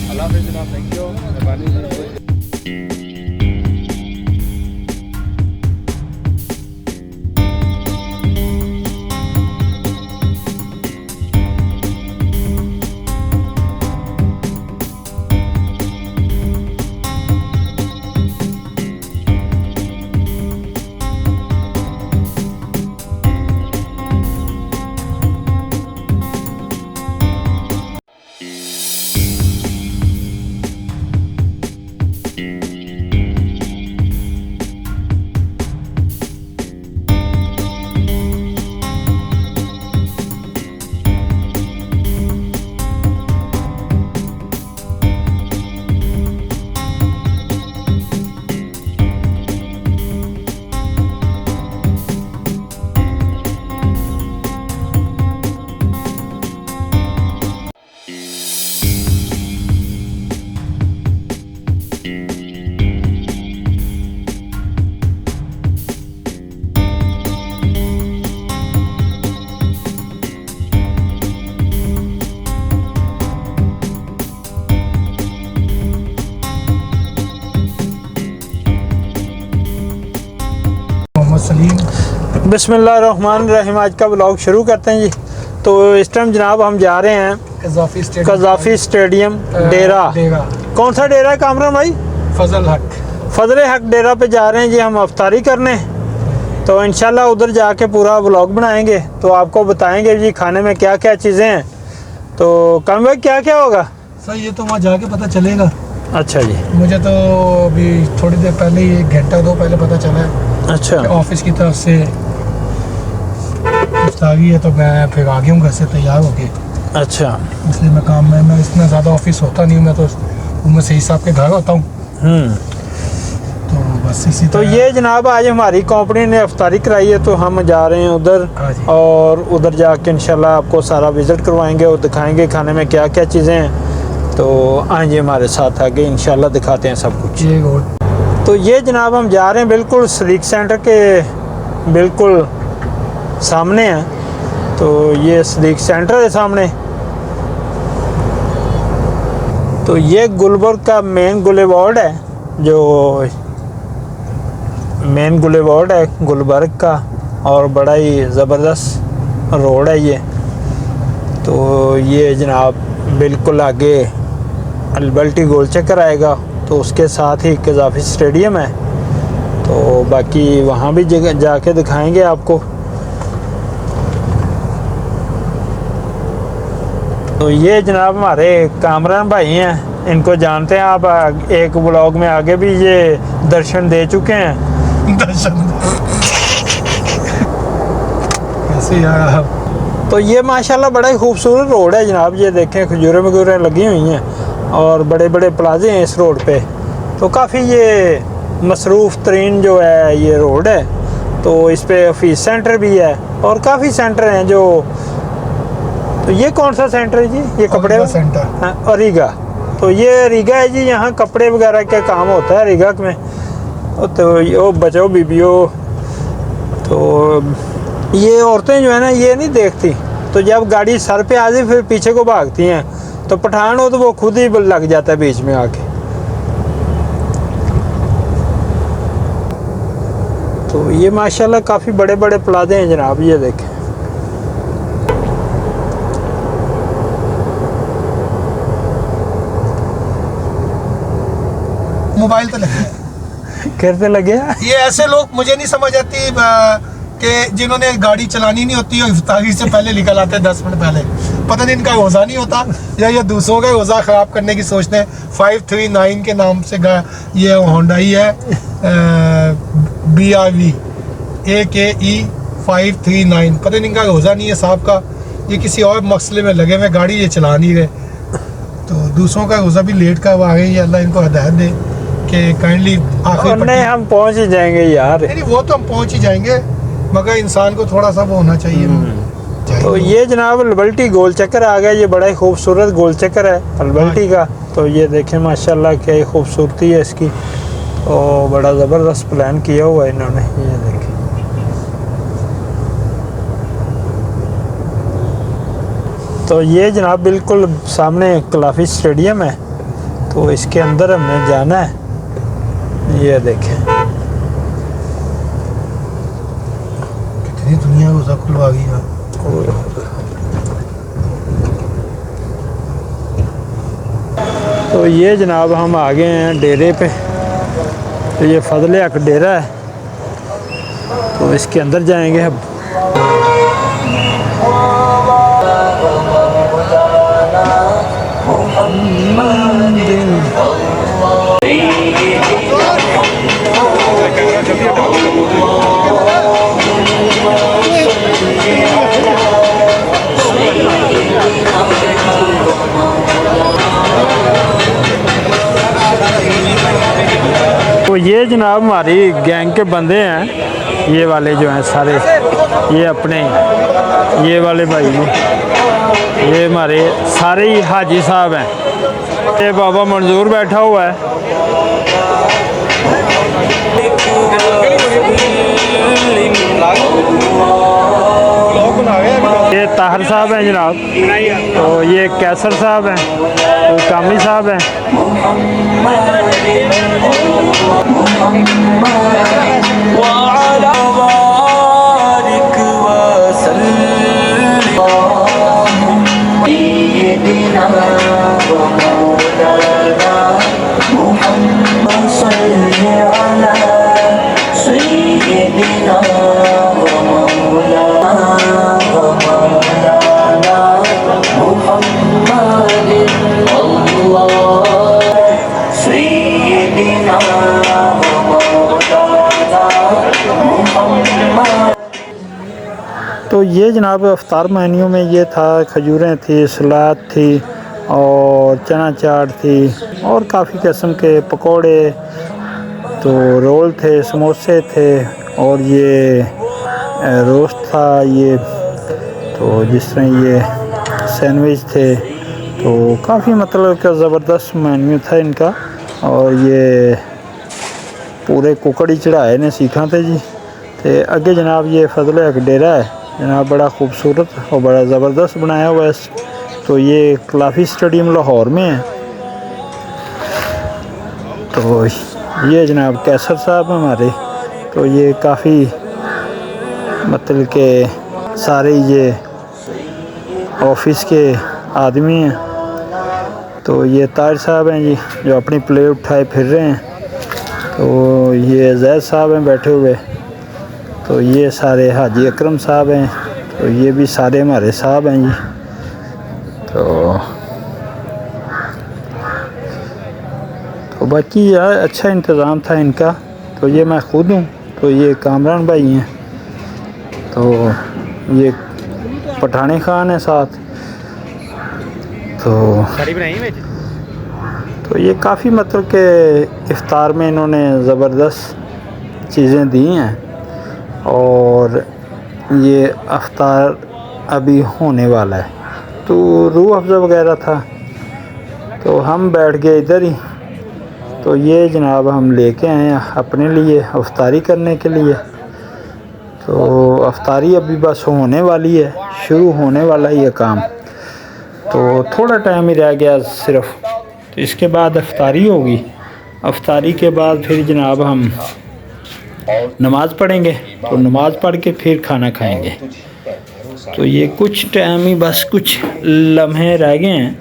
अल्लाह हाफिज़ जनाब, thank you, मेहरबानी। सलीम बिस्मिल्लाहिर्रहमानिर्रहीम। आज का ब्लॉग शुरू करते हैं जी। तो इस टाइम जनाब हम जा रहे हैं कज़ाफ़ी स्टेडियम डेरा। कौन सा डेरा है कामरान भाई? फजल हक डेरा पे जा रहे हैं जी हम अफ्तारी करने। तो इंशाल्लाह उधर जाके पूरा ब्लॉग बनाएंगे, तो आपको बताएंगे जी खाने में क्या क्या चीज़ें हैं। तो काम भाई क्या क्या होगा सर? ये तो वहाँ जाके पता चलेगा। अच्छा जी, मुझे तो अभी थोड़ी देर पहले ही 1 घंटा 2 पहले पता चला है। अच्छा, ऑफिस की तरफ से इफ्तारी है, तो मैं फिर आ गया हूँ घर से तैयार होके। अच्छा, इसलिए मैं इतना ज़्यादा ऑफिस होता नहीं हूँ, मैं तो उम्र से हिसाब के घर होता हूँ। तो बस इसी तो ये जनाब आज हमारी कंपनी ने इफ्तारी कराई है, तो हम जा रहे हैं उधर और उधर जाके इंशाल्लाह आपको सारा विज़िट करवाएंगे और दिखाएंगे खाने में क्या क्या चीज़ें हैं। तो आइए हमारे साथ आगे इंशाल्लाह दिखाते हैं सब कुछ। तो ये जनाब हम जा रहे हैं बिल्कुल सदीक सेंटर के बिल्कुल सामने हैं। तो ये सदीक सेंटर है सामने। तो ये गुलबर्ग का मेन बुलेवार्ड है, जो मेन बुलेवार्ड है गुलबर्ग का, और बड़ा ही ज़बरदस्त रोड है ये। तो ये जनाब बिल्कुल आगे अल्बर्टी गोल चक्कर आएगा, तो उसके साथ ही कज़ाफ़ी स्टेडियम है। तो बाकी वहाँ भी जगह जाके दिखाएंगे आपको। तो ये जनाब हमारे कामरान भाई हैं, इनको जानते हैं आप। एक ब्लॉग में आगे भी ये दर्शन दे चुके हैं। दर्शन ऐसे यार। तो ये माशाल्लाह बड़ा ही खूबसूरत रोड है जनाब। ये देखें खजूरें वगैरह लगी हुई हैं और बड़े बड़े प्लाजे हैं इस रोड पे। तो काफ़ी ये मसरूफ़ तरीन जो है ये रोड है। तो इस पे ऑफिस सेंटर भी है और काफ़ी सेंटर हैं जो। तो ये कौन सा सेंटर है जी? ये कपड़े सेंटर। हाँ, अरीगा। तो ये अरीगा है जी, यहाँ कपड़े वगैरह का काम होता है अरीगा में। तो यो बचाओ बीबियो। तो ये औरतें जो है ना ये नहीं देखती, तो जब गाड़ी सर पे आ जाए फिर पीछे को भागती हैं। तो पठान हो तो वो खुद ही लग जाता है बीच में आके। तो ये माशाल्लाह काफ़ी बड़े बड़े प्लाजे हैं जनाब। ये देखें, मोबाइल तो लगे कैसे लगे? ये ऐसे लोग मुझे नहीं समझ आती कि जिन्होंने गाड़ी चलानी नहीं होती और इफ्तारी से पहले निकल आते हैं 10 मिनट पहले। पता नहीं इनका रोज़ा नहीं होता या ये दूसरों का रोज़ा ख़राब करने की सोचते हैं। 539 के नाम से ये होंडाई है, BRV AKE 539। पता नहीं इनका रोज़ा नहीं है साहब का, ये किसी और मसले में लगे हुए, गाड़ी ये चला नहीं रहे। तो दूसरों का रोज़ा भी लेट कर आ गए। अल्लाह इनको हिदायत दे कि काइंडली आखिर नहीं हम पहुंच ही जाएंगे यार। नहीं वो तो हम पहुंच ही जाएंगे, मगर इंसान को थोड़ा सा वो होना चाहिए। तो ये जनाब अल्बर्टी गोल चक्कर आ गया। ये बड़ा ही खूबसूरत गोल चक्कर है अल्बर्टी का। तो ये देखें माशाल्लाह क्या ही खूबसूरती है इसकी, और बड़ा ज़बरदस्त प्लान किया हुआ है इन्होंने। ये देखें, तो ये जनाब बिल्कुल सामने कलाफी स्टेडियम है, तो इसके अंदर हमें जाना है। ये देखें कितनी दुनिया रोज़ा खुलवा गई है। तो ये जनाब हम आ गए हैं डेरे पे। तो ये फजल हक डेरा है, तो इसके अंदर जाएंगे अब। तो ये जनाब हमारी गैंग के बंदे हैं, ये वाले जो हैं सारे, ये अपने ये वाले भाई जी, ये हमारे सारे ही हाजी साहब हैं। ये बाबा मंजूर बैठा हुआ है, ये ताहर साहब हैं जनाब, तो ये कैसर साहब हैं, तो कामी साहब हैं। तो ये जनाब अफ्तार मेन्यू में ये था, खजूरें थी, सलाद थी और चना चाट थी और काफ़ी किस्म के पकोड़े, तो रोल थे, समोसे थे और ये रोस्ट था, ये तो जिस तरह ये सैंडविच थे। तो काफ़ी मतलब का ज़बरदस्त मेन्यू था इनका। और ये पूरे कुकड़ ही चढ़ाए ने सीखा थे जी। तो अगे जनाब ये फजल हक डेरा है जनाब, बड़ा खूबसूरत और बड़ा ज़बरदस्त बनाया हुआ है। तो ये कलाफी स्टेडियम लाहौर में है। तो ये जनाब कैसर साहब हमारे, तो ये काफ़ी मतलब के सारे ये ऑफिस के आदमी हैं। तो ये ताज साहब हैं जी, जो अपनी प्लेट उठाए फिर रहे हैं। तो ये जैद साहब हैं बैठे हुए। तो ये सारे हाजी अकरम साहब हैं, तो ये भी सारे हमारे साहब हैं जी। तो बाकी यार अच्छा इंतज़ाम था इनका। तो ये मैं खुद हूँ, तो ये कामरान भाई हैं, तो ये पठानी खान है साथ। तो ये काफ़ी मतलब के इफ्तार में इन्होंने ज़बरदस्त चीज़ें दी हैं। और ये इफ्तार अभी होने वाला है। तो रूह अफ़ज़ा वगैरह था, तो हम बैठ गए इधर ही। तो ये जनाब हम लेके आए हैं अपने लिए इफ्तारी करने के लिए। तो इफ्तारी अभी बस होने वाली है, शुरू होने वाला ही है काम। तो थोड़ा टाइम ही रह गया सिर्फ, तो इसके बाद इफ्तारी होगी। इफ्तारी के बाद फिर जनाब हम नमाज़ पढ़ेंगे। तो नमाज़ पढ़ के फिर खाना खाएंगे। तो ये कुछ टाइम ही, बस कुछ लम्हे रह गए हैं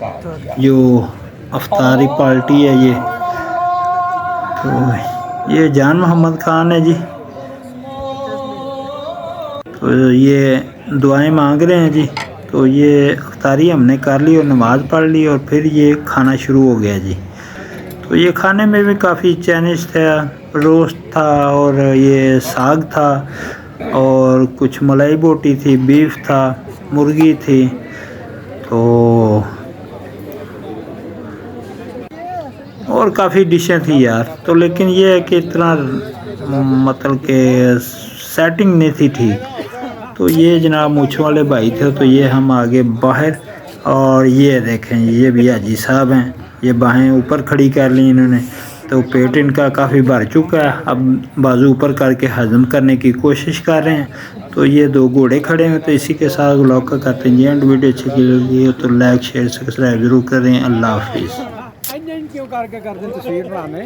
जो इफ्तारी पार्टी है ये। तो ये जान मोहम्मद खान है जी। तो ये दुआएं मांग रहे हैं जी। तो ये इफ्तारी हमने कर ली और नमाज़ पढ़ ली और फिर ये खाना शुरू हो गया जी। तो ये खाने में भी काफ़ी चाइनीज़ था, रोस्ट था और ये साग था और कुछ मलाई बोटी थी, बीफ था, मुर्गी थी। तो और काफ़ी डिशें थी यार। तो लेकिन ये है कि इतना मतलब के सेटिंग नहीं थी ठीक। तो ये जनाब मूछ वाले भाई थे, तो ये हम आगे बाहर। और ये देखें ये भी हाजी साहब हैं, ये बाहें ऊपर खड़ी कर ली इन्होंने। तो पेट इनका काफ़ी भर चुका है, अब बाजू ऊपर करके हजम करने की कोशिश कर रहे हैं। तो ये 2 घोड़े खड़े हैं। तो इसी के साथ व्लॉग का करते हैं एंड। वीडियो अच्छी लगी हो तो लाइक शेयर सब्सक्राइब जरूर करें। अल्लाह हाफिज़। क्यों करके कर दे तस्वीर बनाने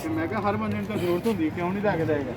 मैं हर बंदे को जरूरत होती क्यों नहीं लैके देगा